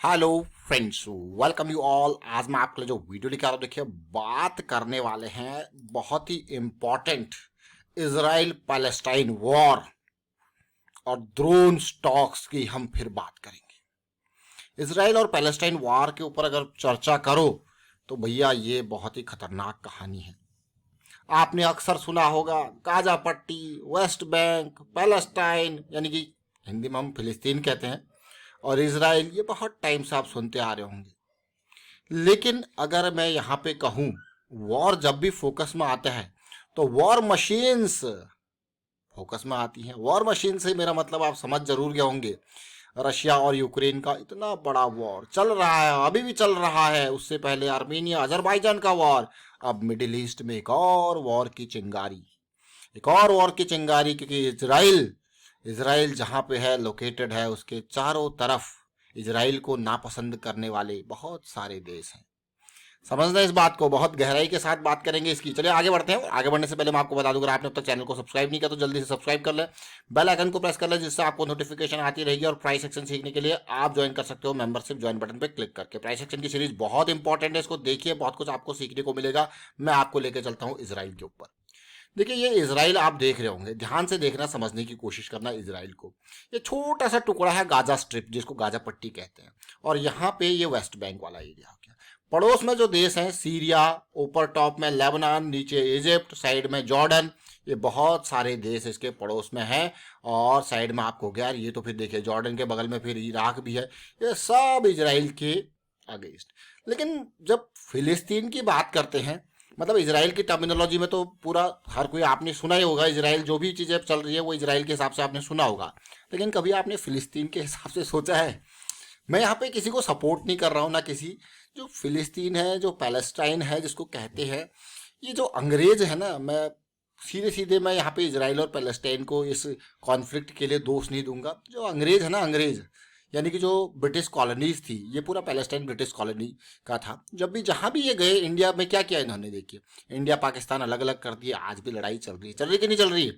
Hello friends, welcome you all. आज मैं आपके लिए जो वीडियो लेकर आ रहा हूं, देखिए बात करने वाले हैं बहुत ही इम्पोर्टेंट इजराइल पैलेस्टाइन वॉर और ड्रोन स्टॉक्स की हम फिर बात करेंगे। इजराइल और पैलेस्टाइन वॉर के ऊपर अगर चर्चा करो तो भैया ये बहुत ही खतरनाक कहानी है। आपने अक्सर सुना होगा गाजा पट्टी, वेस्ट बैंक, पैलेस्टाइन, यानी कि हिंदी में हम फिलिस्तीन कहते हैं, और इजराइल, ये बहुत टाइम से आप सुनते आ रहे होंगे। लेकिन अगर मैं यहाँ पे कहूँ, वॉर जब भी फोकस में आता है तो वॉर मशीन्स फोकस में आती हैं। वॉर मशीन से मेरा मतलब आप समझ जरूर गए होंगे। रशिया और यूक्रेन का इतना बड़ा वॉर चल रहा है, अभी भी चल रहा है। उससे पहले आर्मेनिया अजरबैजान का वॉर। अब मिडिल ईस्ट में एक और वॉर की चिंगारी, एक और वॉर की चिंगारी, क्योंकि इजराइल इजराइल जहाँ पे है, लोकेटेड है, उसके चारों तरफ इजराइल को नापसंद करने वाले बहुत सारे देश हैं। समझना इस बात को, बहुत गहराई के साथ बात करेंगे इसकी। चलिए आगे बढ़ते हैं। आगे बढ़ने से पहले मैं आपको बता दूं, अगर आपने अब तक चैनल को सब्सक्राइब नहीं किया तो जल्दी से सब्सक्राइब कर ले, बेल आइकन को प्रेस कर ले, जिससे आपको नोटिफिकेशन आती रहेगी। और प्राइस एक्शन सीखने के लिए आप ज्वाइन कर सकते हो मेंबरशिप ज्वाइन बटन पर क्लिक करके। प्राइस एक्शन की सीरीज बहुत इंपॉर्टेंट है, इसको देखिए, बहुत कुछ आपको सीखने को मिलेगा। मैं आपको लेकर चलता हूँ इसराइल के ऊपर। देखिए ये इजराइल आप देख रहे होंगे, ध्यान से देखना, समझने की कोशिश करना इजराइल को। ये छोटा सा टुकड़ा है गाजा स्ट्रिप, जिसको गाजा पट्टी कहते हैं, और यहाँ पे ये वेस्ट बैंक वाला एरिया हो गया। पड़ोस में जो देश हैं, सीरिया, ऊपर टॉप में लेबनान, नीचे इजिप्ट, साइड में जॉर्डन, ये बहुत सारे देश इसके पड़ोस में हैं। और साइड में आपको गया ये तो फिर देखिए जॉर्डन के बगल में फिर इराक भी है। ये सब इजराइल के अगेंस्ट। लेकिन जब फिलिस्तीन की बात करते हैं, मतलब इजराइल की टर्मिनोलॉजी में तो पूरा हर कोई आपने सुना ही होगा। इजराइल जो भी चीज़ें चल रही है वो इजराइल के हिसाब से आपने सुना होगा। लेकिन कभी आपने फिलिस्तीन के हिसाब से सोचा है? मैं यहाँ पे किसी को सपोर्ट नहीं कर रहा हूँ, ना किसी। जो फिलिस्तीन है, जो पैलेस्टाइन है जिसको कहते हैं, ये जो अंग्रेज है ना, मैं सीधे सीधे मैं यहाँ पे इजराइल और पैलेस्टाइन को इस कॉन्फ्लिक्ट के लिए दोष नहीं दूंगा। जो अंग्रेज है ना, अंग्रेज यानी कि जो ब्रिटिश कॉलोनीज थी, ये पूरा पैलेस्टाइन ब्रिटिश कॉलोनी का था। जब भी जहाँ भी ये गए, इंडिया में क्या किया इन्होंने, देखिए इंडिया पाकिस्तान अलग अलग कर दिया। आज भी लड़ाई चल रही है, चल रही कि नहीं चल रही है?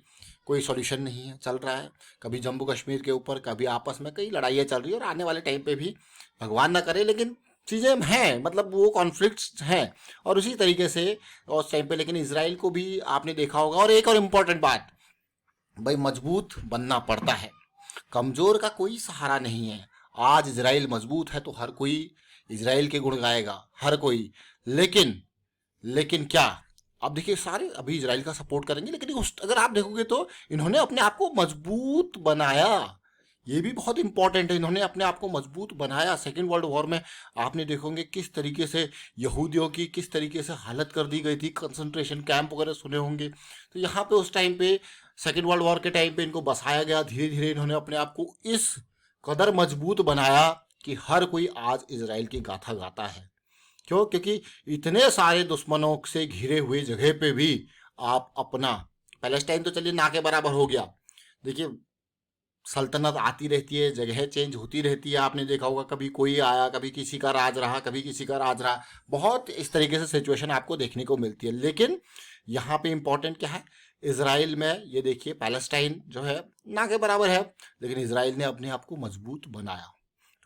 कोई सॉल्यूशन नहीं है, चल रहा है। कभी जम्मू कश्मीर के ऊपर, कभी आपस में कई लड़ाइयाँ चल रही है, और आने वाले टाइम पे भी भगवान ना करे, लेकिन चीज़ें हैं, मतलब वो कॉन्फ्लिक्ट्स हैं। और उसी तरीके से उस टाइम पे लेकिन इसराइल को भी आपने देखा होगा। और एक और इम्पॉर्टेंट बात, भाई मजबूत बनना पड़ता है, कमजोर का कोई सहारा नहीं है। आज इजराइल मजबूत है तो हर कोई इजराइल के गुण गाएगा, हर कोई। लेकिन लेकिन क्या, अब देखिए सारे अभी इजराइल का सपोर्ट करेंगे, लेकिन अगर आप देखोगे तो इन्होंने अपने आप को मजबूत बनाया। ये भी बहुत इंपॉर्टेंट है, इन्होंने अपने आप को मजबूत बनाया। सेकेंड वर्ल्ड वॉर में आपने देखोगे किस तरीके से यहूदियों की किस तरीके से हालत कर दी गई थी, कंसंट्रेशन कैंप वगैरह सुने होंगे। तो यहाँ पे उस टाइम पे, सेकेंड वर्ल्ड वॉर के टाइम पे इनको बसाया गया। धीरे धीरे इन्होंने अपने आप को इस कदर मजबूत बनाया कि हर कोई आज इजराइल की गाथा गाता है। क्यों? क्योंकि इतने सारे दुश्मनों से घिरे हुए जगह पे भी आप अपना, पैलेस्टाइन तो चलिए ना के बराबर हो गया। देखिए सल्तनत आती रहती है, जगह चेंज होती रहती है। आपने देखा होगा कभी कोई आया, कभी किसी का राज रहा, कभी किसी का राज रहा। बहुत इस तरीके से सिचुएशन आपको देखने को मिलती है। लेकिन यहाँ पे इंपॉर्टेंट क्या है, इसराइल में ये देखिए पैलेस्टाइन जो है ना के बराबर है, लेकिन इसराइल ने अपने आप को मजबूत बनाया।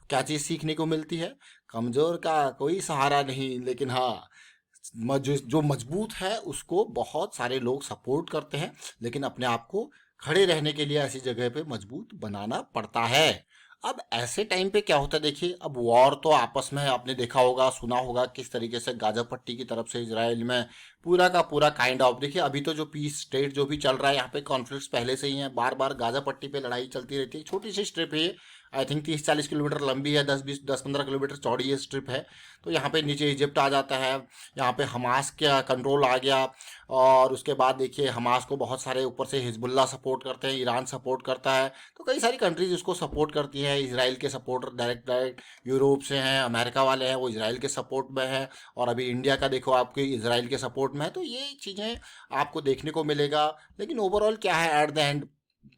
तो क्या चीज़ सीखने को मिलती है? कमज़ोर का कोई सहारा नहीं, लेकिन हाँ, जो मजबूत है उसको बहुत सारे लोग सपोर्ट करते हैं, लेकिन अपने आप को खड़े रहने के लिए ऐसी जगह पे मजबूत बनाना पड़ता है। अब ऐसे टाइम पे क्या होता है, देखिए अब वॉर तो आपस में आपने देखा होगा, सुना होगा किस तरीके से गाजा पट्टी की तरफ से इसराइल में पूरा का पूरा काइंड ऑफ, देखिए अभी तो जो पीस स्टेट जो भी चल रहा है, यहाँ पे कॉन्फ्लिक्ट्स पहले से ही हैं। बार बार गाजा पट्टी पे लड़ाई चलती रहती है। छोटी सी स्ट्रिप है, आई थिंक 30-40 किलोमीटर लंबी है, 10-15 किलोमीटर चौड़ी ये स्ट्रिप है। तो यहाँ पे नीचे इजिप्ट आ जाता है, यहाँ पे हमास का कंट्रोल आ गया। और उसके बाद देखिए हमास को बहुत सारे ऊपर से हिजबुल्ला सपोर्ट करते हैं, ईरान सपोर्ट करता है। तो कई सारी कंट्रीज उसको सपोर्ट करती हैं। इसराइल के सपोर्टर डायरेक्ट डायरेक्ट यूरोप से हैं, अमेरिका वाले हैं, वो इसराइल के सपोर्ट में है। और अभी इंडिया का देखो आपके इसराइल के सपोर्ट में है। तो ये चीज़ें आपको देखने को मिलेगा। लेकिन ओवरऑल क्या है, एट द एंड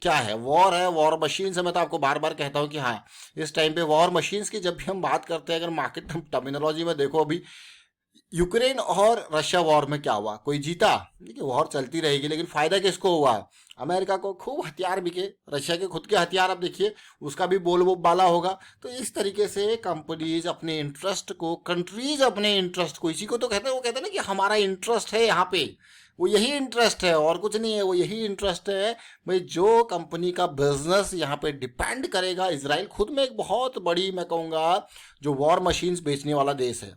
क्या है, वॉर है, वॉर मशीन से। मैं तो आपको बार बार कहता हूँ कि हाँ, इस टाइम पे वॉर मशीन्स की जब भी हम बात करते हैं, अगर मार्केट टर्मिनोलॉजी में देखो, अभी यूक्रेन और रशिया वॉर में क्या हुआ, कोई जीता? देखिए वॉर चलती रहेगी, लेकिन फायदा किसको हुआ? अमेरिका को खूब हथियार बिके, रशिया के खुद के हथियार अब देखिए उसका भी बोल वो बाला होगा। तो इस तरीके से कंपनीज अपने इंटरेस्ट को, कंट्रीज अपने इंटरेस्ट को, इसी को तो कहते हैं, वो कहते हैं ना कि हमारा इंटरेस्ट है यहाँ पे, वो यही इंटरेस्ट है और कुछ नहीं है, वो यही इंटरेस्ट है भाई। जो कंपनी का बिजनेस यहाँ पे डिपेंड करेगा, इसराइल खुद में एक बहुत बड़ी, मैं कहूँगा, जो वॉर मशीन्स बेचने वाला देश है।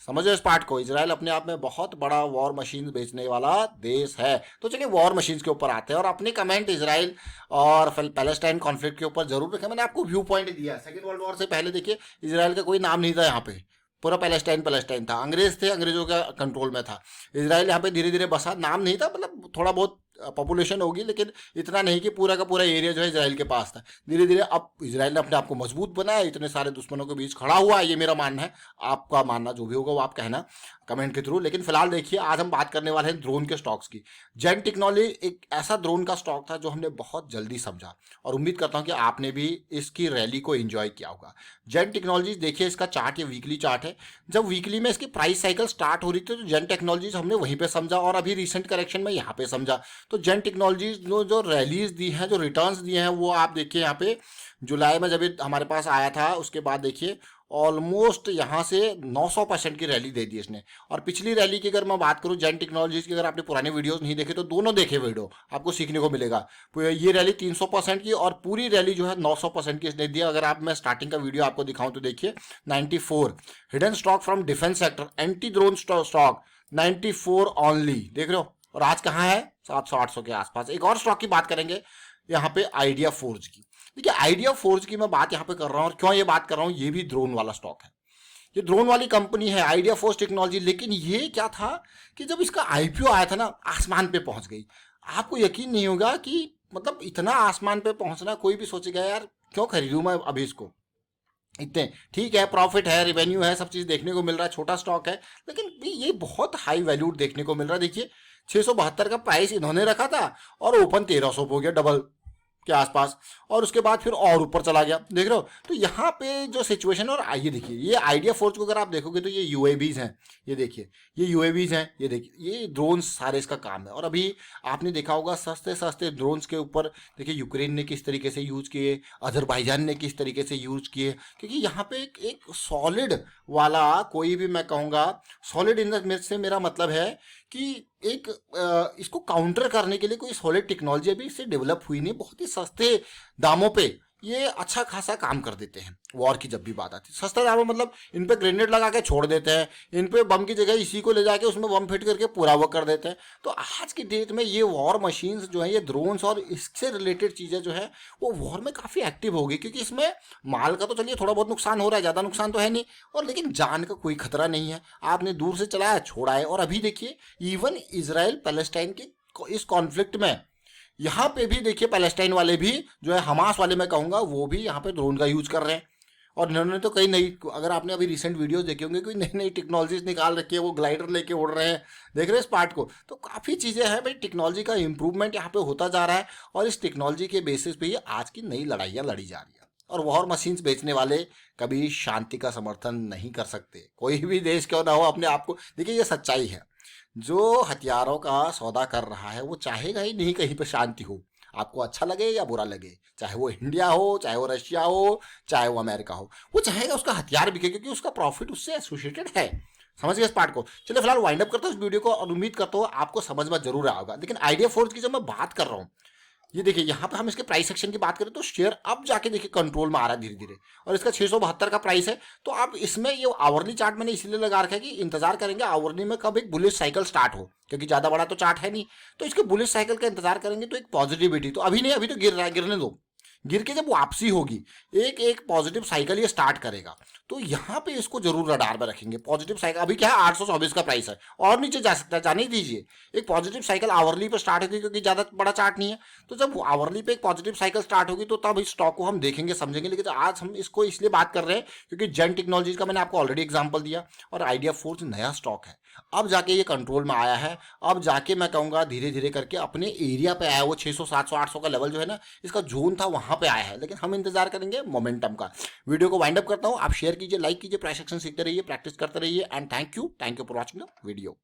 समझो इस पार्ट को, इसराइल अपने आप में बहुत बड़ा वॉर मशीन बेचने वाला देश है। तो चलिए वॉर मशीन्स के ऊपर आते हैं और अपने कमेंट इसराइल और पैलेस्टाइन कॉन्फ्लिक्ट के ऊपर जरूर रखें। मैंने आपको व्यू पॉइंट दिया, सेकेंड वर्ल्ड वॉर से पहले देखिए इसराइल का कोई नाम नहीं था यहाँ पे, पूरा पैलेस्टाइन पैलेस्टाइन था, अंग्रेज थे, अंग्रेजों का कंट्रोल में था। इसराइल यहाँ पे धीरे धीरे बसा, नाम नहीं था, मतलब थोड़ा बहुत पॉपुलेशन होगी, लेकिन इतना नहीं कि पूरा का पूरा एरिया जो है इसराइल के पास था। धीरे धीरे अब इसराइल ने अपने आप को मजबूत बनाया, इतने सारे दुश्मनों के बीच खड़ा हुआ है, ये मेरा मानना है। आपका मानना जो भी होगा वो आप कहना कमेंट के थ्रू। लेकिन फिलहाल देखिए आज हम बात करने वाले हैं ड्रोन के स्टॉक्स की। जेट टेक्नोलॉजी एक ऐसा ड्रोन का स्टॉक था जो हमने बहुत जल्दी समझा, और उम्मीद करता हूं कि आपने भी इसकी रैली को एंजॉय किया होगा। जेट टेक्नोलॉजीज देखिए, इसका चार्ट ये वीकली चार्ट है। जब वीकली में इसकी प्राइस साइकिल स्टार्ट हो रही थी तो जेट टेक्नोलॉजीज हमने वहीं पे समझा, और अभी रिसेंट करेक्शन में यहाँ पे समझा। तो जेट टेक्नोलॉजीज जो रैलीज दी हैं, जो रिटर्न्स दिए हैं, वो आप देखिए यहाँ पे जुलाई में जब ये हमारे पास आया था, उसके बाद देखिए ऑलमोस्ट यहाँ से 900% की रैली दे दी इसने। और पिछली रैली की अगर मैं बात करूँ जेट टेक्नोलॉजीज की, अगर आपने पुराने वीडियोस नहीं देखे तो दोनों देखे वीडियो, आपको सीखने को मिलेगा। तो ये रैली 300% की और पूरी रैली जो है 900% की इसने दी। अगर आप, मैं स्टार्टिंग का वीडियो आपको दिखाऊं तो देखिए 94 hidden stock from defence sector, anti drone stock 94 only, देख रहे हो। और आज कहाँ है? 700-800 के आसपास। एक और स्टॉक की बात करेंगे यहाँ पे, आइडिया फोर्ज की। देखिए आइडिया फोर्ज की मैं बात यहाँ पे कर रहा हूँ, और क्यों ये बात कर रहा हूँ, ये भी ड्रोन वाला स्टॉक है, ये ड्रोन वाली कंपनी है आइडिया फोर्ज टेक्नोलॉजी। लेकिन ये क्या था कि जब इसका आईपीओ आया था ना, आसमान पे पहुंच गई। आपको यकीन नहीं होगा कि मतलब इतना आसमान पे पहुंचना, कोई भी सोचेगा यार क्यों खरीदूं मैं अभी इसको। इतने ठीक है, प्रॉफिट है, रिवेन्यू है, सब चीज देखने को मिल रहा है, छोटा स्टॉक है, लेकिन ये बहुत हाई वैल्यूड देखने को मिल रहा है। देखिए 672 का प्राइस इन्होंने रखा था और ओपन 1300 हो गया, डबल के आसपास, और उसके बाद फिर और ऊपर चला गया, देख रहे हो। तो यहाँ पे जो सिचुएशन, और आइए देखिए ये आइडिया फोर्ज को अगर आप देखोगे तो ये यूएवीज हैं, ये देखिए ये यूएवीज हैं, ये देखिए ये ड्रोन्स सारे इसका काम है। और अभी आपने देखा होगा सस्ते सस्ते ड्रोन्स के ऊपर देखिए यूक्रेन ने किस तरीके से यूज किए, अजरबैजान ने किस तरीके से यूज किए, क्योंकि यहाँ पे एक सॉलिड वाला, कोई भी मैं कहूँगा सॉलिड इन द से मेरा मतलब है कि एक इसको काउंटर करने के लिए कोई सॉलिड टेक्नोलॉजी अभी इससे डेवलप हुई नहीं। बहुत ही सस्ते दामों पे ये अच्छा खासा काम कर देते हैं। वॉर की जब भी बात आती है सस्ता दामों, मतलब इन पे ग्रेनेड लगा के छोड़ देते हैं, इन पे बम की जगह इसी को ले जाके उसमें बम फिट करके पूरा वो कर देते हैं। तो आज की डेट में ये वॉर मशीन्स जो है, ये ड्रोन्स और इससे रिलेटेड चीज़ें जो है वो वॉर में काफ़ी एक्टिव होगी, क्योंकि इसमें माल का तो चलिए थोड़ा बहुत नुकसान हो रहा है, ज़्यादा नुकसान तो है नहीं, और लेकिन जान का कोई खतरा नहीं है। आपने दूर से चलाया, छोड़ा है। और अभी देखिए इवन इसराइल पैलेस्टाइन के इस कॉन्फ्लिक्ट में यहाँ पे भी देखिए पैलेस्टाइन वाले भी जो है, हमास वाले मैं कहूँगा, वो भी यहाँ पे ड्रोन का यूज कर रहे हैं। और इन्होंने तो कई नई, अगर आपने अभी रिसेंट वीडियोस देखे होंगे, कोई नई नई टेक्नोलॉजीज निकाल रखी है, वो ग्लाइडर लेके उड़ रहे हैं, देख रहे हैं इस पार्ट को। तो काफ़ी चीज़ें हैं भाई, टेक्नोलॉजी का इंप्रूवमेंट यहाँ पे होता जा रहा है, और इस टेक्नोलॉजी के बेसिस पे ही आज की नई लड़ाइयाँ लड़ी जा रही है। और वॉर मशीन्स बेचने वाले कभी शांति का समर्थन नहीं कर सकते, कोई भी देश क्यों ना हो अपने आप को। देखिए ये सच्चाई है, जो हथियारों का सौदा कर रहा है वो चाहेगा ही नहीं कहीं पर शांति हो, आपको अच्छा लगे या बुरा लगे, चाहे वो इंडिया हो, चाहे वो रशिया हो, चाहे वो अमेरिका हो, वो चाहेगा उसका हथियार बिके, क्योंकि उसका प्रॉफिट उससे एसोसिएटेड है। समझ गए इस पार्ट को। चलिए फिलहाल वाइंड अप करता हूँ इस वीडियो को, और उम्मीद करता हूँ आपको समझ में जरूर आया होगा। लेकिन आइडिया फोर्ज की जब मैं बात कर रहा हूँ, ये देखिए यहाँ पे हम इसके प्राइस सेक्शन की बात करें तो शेयर अब जाके देखिए कंट्रोल में आ रहा है धीरे धीरे, और इसका 672 का प्राइस है। तो आप इसमें ये आवरली चार्ट मैंने इसलिए लगा रखा है कि इंतजार करेंगे आवरली में कब एक बुलिश साइकिल स्टार्ट हो, क्योंकि ज़्यादा बड़ा तो चार्ट है नहीं, तो इसके बुलिश साइकिल का इंतजार करेंगे। तो एक पॉजिटिविटी तो अभी नहीं, अभी तो गिर रहा है, गिरने दो, गिर के जब वापसी होगी एक एक पॉजिटिव साइकिल ये स्टार्ट करेगा, तो यहाँ पे इसको जरूर रडार में रखेंगे। पॉजिटिव साइकिल अभी क्या है, 824 का प्राइस है, और नीचे जा सकता है, जाने ही दीजिए। एक पॉजिटिव साइकिल आवरली पे स्टार्ट होगी, क्योंकि ज़्यादा बड़ा चार्ट नहीं है, तो जब आवरली पे एक पॉजिटिव साइकिल स्टार्ट होगी तो तब इस स्टॉक को हम देखेंगे, समझेंगे। लेकिन आज हम इसको इसलिए बात कर रहे हैं क्योंकि जेन टेक्नोलॉजीज का मैंने आपको ऑलरेडी एग्जाम्पल दिया, और आइडिया फोर्ज नया स्टॉक है, अब जाके ये कंट्रोल में आया है। अब जाके मैं कहूँगा धीरे धीरे करके अपने एरिया पे आया, वो 600 700 800 का लेवल जो है ना, इसका जोन था, वहाँ यहाँ पे आया है, लेकिन हम इंतजार करेंगे मोमेंटम का। वीडियो को वाइंड अप करता हूँ, आप शेयर कीजिए, लाइक कीजिए, प्राइस एक्शन सीखते रहिए, प्रैक्टिस करते रहिए, and thank you for watching the video.